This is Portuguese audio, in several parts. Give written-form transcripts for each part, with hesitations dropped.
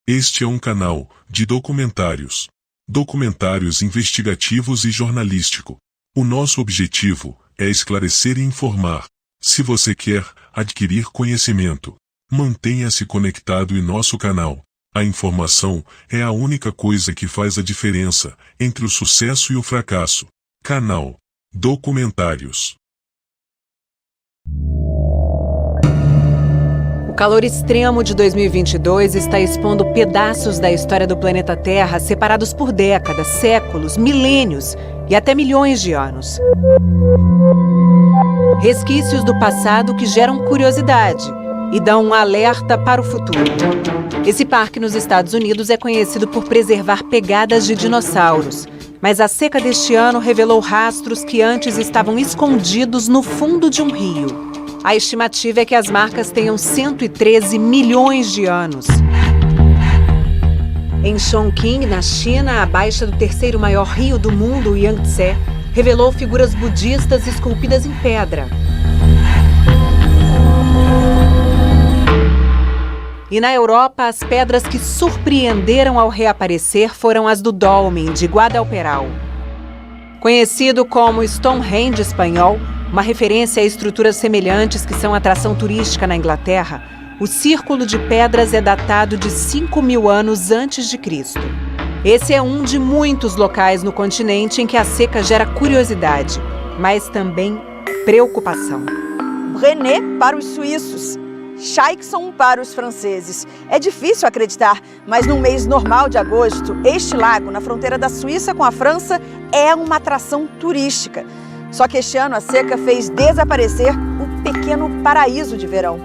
Este é um canal de documentários. Documentários investigativos e jornalístico. O nosso objetivo é esclarecer e informar. Se você quer adquirir conhecimento, mantenha-se conectado em nosso canal. A informação é a única coisa que faz a diferença entre o sucesso e o fracasso. Canal Documentários. O calor extremo de 2022 está expondo pedaços da história do planeta Terra separados por décadas, séculos, milênios e até milhões de anos. Resquícios do passado que geram curiosidade e dão um alerta para o futuro. Esse parque nos Estados Unidos é conhecido por preservar pegadas de dinossauros, mas a seca deste ano revelou rastros que antes estavam escondidos no fundo de um rio. A estimativa é que as marcas tenham 113 milhões de anos. Em Chongqing, na China, a baixa do terceiro maior rio do mundo, o Yangtze, revelou figuras budistas esculpidas em pedra. E na Europa, as pedras que surpreenderam ao reaparecer foram as do Dolmen, de Guadalperal. Conhecido como Stonehenge espanhol, uma referência a estruturas semelhantes que são atração turística na Inglaterra, o Círculo de Pedras é datado de 5.000 anos antes de Cristo. Esse é um de muitos locais no continente em que a seca gera curiosidade, mas também preocupação. René para os suíços, Chaixon para os franceses. É difícil acreditar, mas num mês normal de agosto, este lago, na fronteira da Suíça com a França, é uma atração turística. Só que este ano a seca fez desaparecer o pequeno paraíso de verão.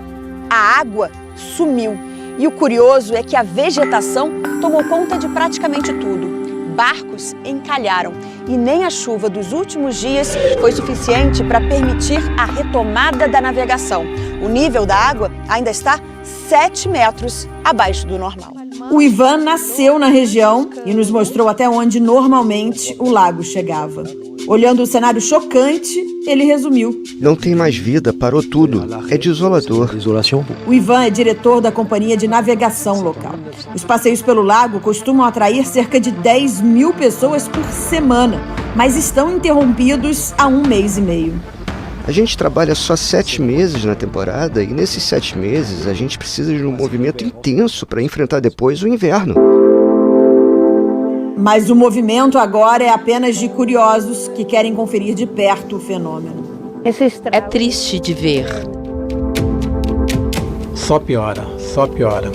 A água sumiu. E o curioso é que a vegetação tomou conta de praticamente tudo. Barcos encalharam e nem a chuva dos últimos dias foi suficiente para permitir a retomada da navegação. O nível da água ainda está 7 metros abaixo do normal. O Ivan nasceu na região e nos mostrou até onde normalmente o lago chegava. Olhando o cenário chocante, ele resumiu. Não tem mais vida, parou tudo. É desolador. O Ivan é diretor da companhia de navegação local. Os passeios pelo lago costumam atrair cerca de 10.000 pessoas por semana, mas estão interrompidos há 1 mês e meio. A gente trabalha só 7 meses na temporada e nesses 7 meses a gente precisa de um movimento intenso para enfrentar depois o inverno. Mas o movimento agora é apenas de curiosos que querem conferir de perto o fenômeno. É triste de ver. Só piora, só piora.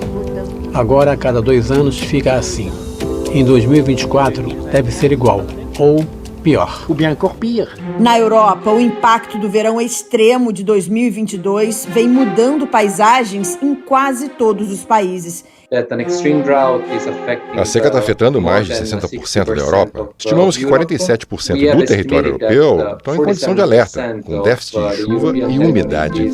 Agora, a cada 2 anos, fica assim. Em 2024, deve ser igual, ou pior. Na Europa, o impacto do verão extremo de 2022 vem mudando paisagens em quase todos os países. A seca está afetando mais de 60% da Europa. Estimamos que 47% do território europeu estão em condição de alerta, com déficit de chuva e umidade.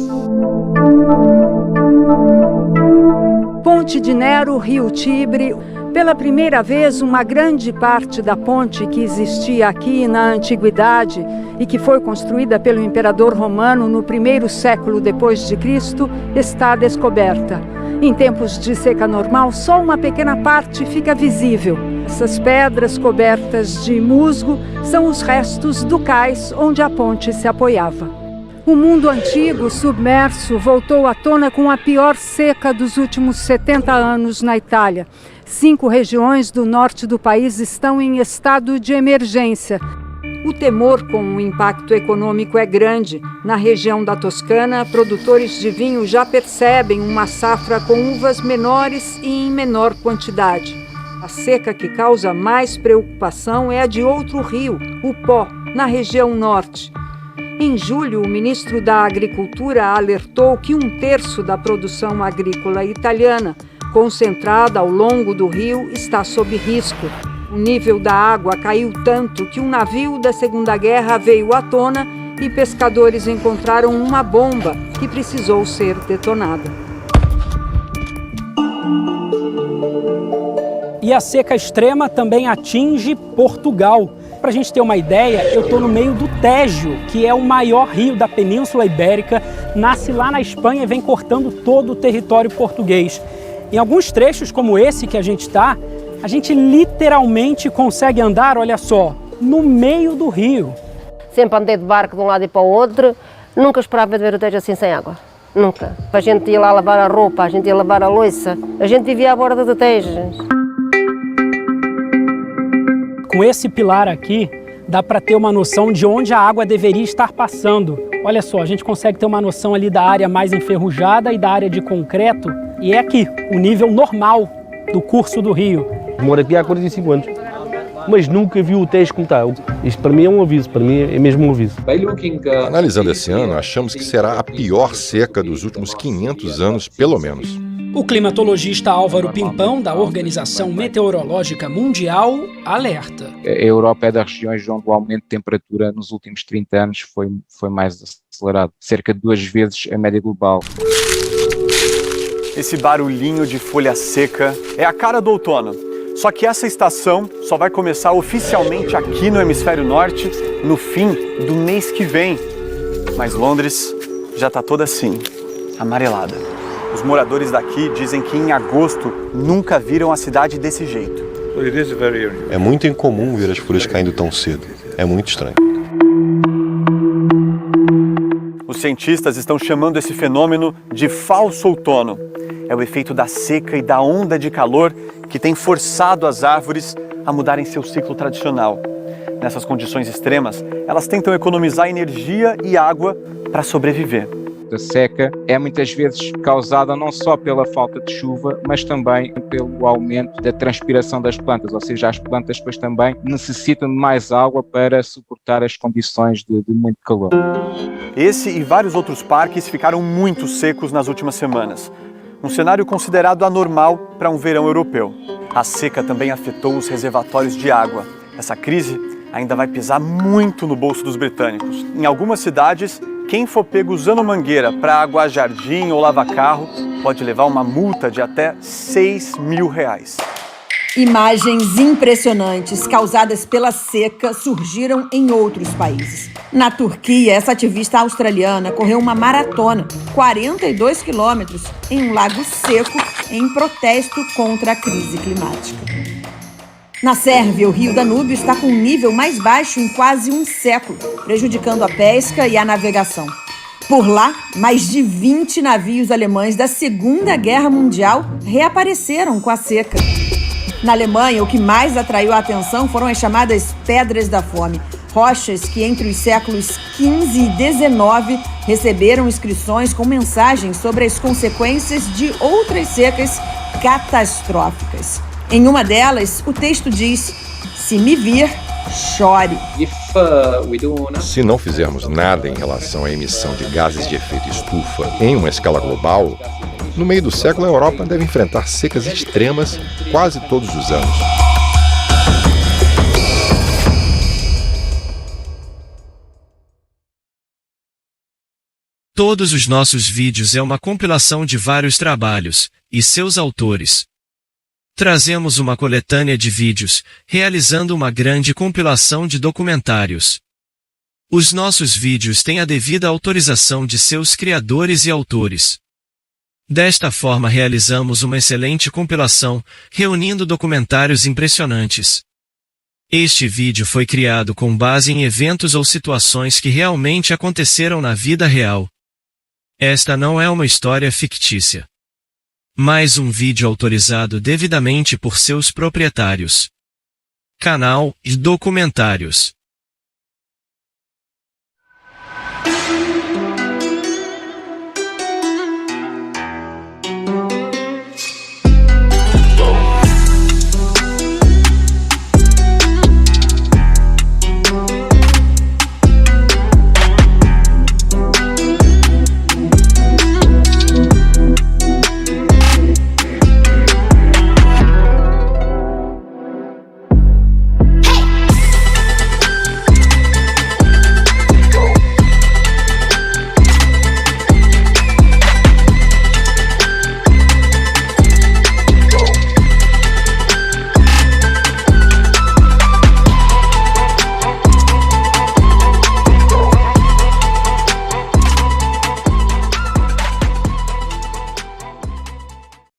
Ponte de Nero, Rio Tibre. Pela primeira vez, uma grande parte da ponte que existia aqui na antiguidade e que foi construída pelo imperador romano no 1º século depois de Cristo está descoberta. Em tempos de seca normal, só uma pequena parte fica visível. Essas pedras cobertas de musgo são os restos do cais onde a ponte se apoiava. O mundo antigo, submerso, voltou à tona com a pior seca dos últimos 70 anos na Itália. 5 regiões do norte do país estão em estado de emergência. O temor com o impacto econômico é grande. Na região da Toscana, produtores de vinho já percebem uma safra com uvas menores e em menor quantidade. A seca que causa mais preocupação é a de outro rio, o Pó, na região norte. Em julho, o ministro da Agricultura alertou que 1/3 da produção agrícola italiana, concentrada ao longo do rio, está sob risco. O nível da água caiu tanto que um navio da Segunda Guerra veio à tona e pescadores encontraram uma bomba que precisou ser detonada. E a seca extrema também atinge Portugal. Para a gente ter uma ideia, eu estou no meio do Tejo, que é o maior rio da Península Ibérica, nasce lá na Espanha e vem cortando todo o território português. Em alguns trechos, como esse que a gente está, a gente literalmente consegue andar, olha só, no meio do rio. Sempre andei de barco de um lado e para o outro, nunca esperava ver o Tejo assim sem água. Nunca. A gente ia lá lavar a roupa, a gente ia lavar a louça, a gente vivia à borda do Tejo. Com esse pilar aqui, dá para ter uma noção de onde a água deveria estar passando. Olha só, a gente consegue ter uma noção ali da área mais enferrujada e da área de concreto. E é aqui, o nível normal do curso do rio. Moro aqui há 45 anos, mas nunca vi o Tejo como está. Isto para mim é um aviso, para mim é mesmo um aviso. Analisando esse ano, achamos que será a pior seca dos últimos 500 anos, pelo menos. O climatologista Álvaro Pimpão, da Organização Meteorológica Mundial, alerta. A Europa é das regiões onde o aumento de temperatura nos últimos 30 anos foi mais acelerado, cerca de 2 vezes a média global. Esse barulhinho de folha seca é a cara do outono. Só que essa estação só vai começar oficialmente aqui no hemisfério norte no fim do mês que vem. Mas Londres já está toda assim, amarelada. Os moradores daqui dizem que em agosto nunca viram a cidade desse jeito. É muito incomum ver as folhas caindo tão cedo. É muito estranho. Os cientistas estão chamando esse fenômeno de falso outono. É o efeito da seca e da onda de calor que tem forçado as árvores a mudarem seu ciclo tradicional. Nessas condições extremas, elas tentam economizar energia e água para sobreviver. A seca é muitas vezes causada não só pela falta de chuva, mas também pelo aumento da transpiração das plantas, ou seja, as plantas depois também necessitam de mais água para suportar as condições de muito calor. Esse e vários outros parques ficaram muito secos nas últimas semanas. Um cenário considerado anormal para um verão europeu. A seca também afetou os reservatórios de água. Essa crise ainda vai pesar muito no bolso dos britânicos. Em algumas cidades, quem for pego usando mangueira para aguar jardim ou lavar carro pode levar uma multa de até R$6.000. Imagens impressionantes causadas pela seca surgiram em outros países. Na Turquia, essa ativista australiana correu uma maratona, 42 quilômetros, em um lago seco, em protesto contra a crise climática. Na Sérvia, o rio Danúbio está com um nível mais baixo em quase um século, prejudicando a pesca e a navegação. Por lá, mais de 20 navios alemães da Segunda Guerra Mundial reapareceram com a seca. Na Alemanha, o que mais atraiu a atenção foram as chamadas Pedras da Fome, rochas que entre os séculos XV e XIX receberam inscrições com mensagens sobre as consequências de outras secas catastróficas. Em uma delas, o texto diz: "Se me vir, chore." Se não fizermos nada em relação à emissão de gases de efeito estufa em uma escala global, no meio do século a Europa deve enfrentar secas extremas quase todos os anos. Todos os nossos vídeos é uma compilação de vários trabalhos e seus autores. Trazemos uma coletânea de vídeos, realizando uma grande compilação de documentários. Os nossos vídeos têm a devida autorização de seus criadores e autores. Desta forma realizamos uma excelente compilação, reunindo documentários impressionantes. Este vídeo foi criado com base em eventos ou situações que realmente aconteceram na vida real. Esta não é uma história fictícia. Mais um vídeo autorizado devidamente por seus proprietários. Canal e documentários.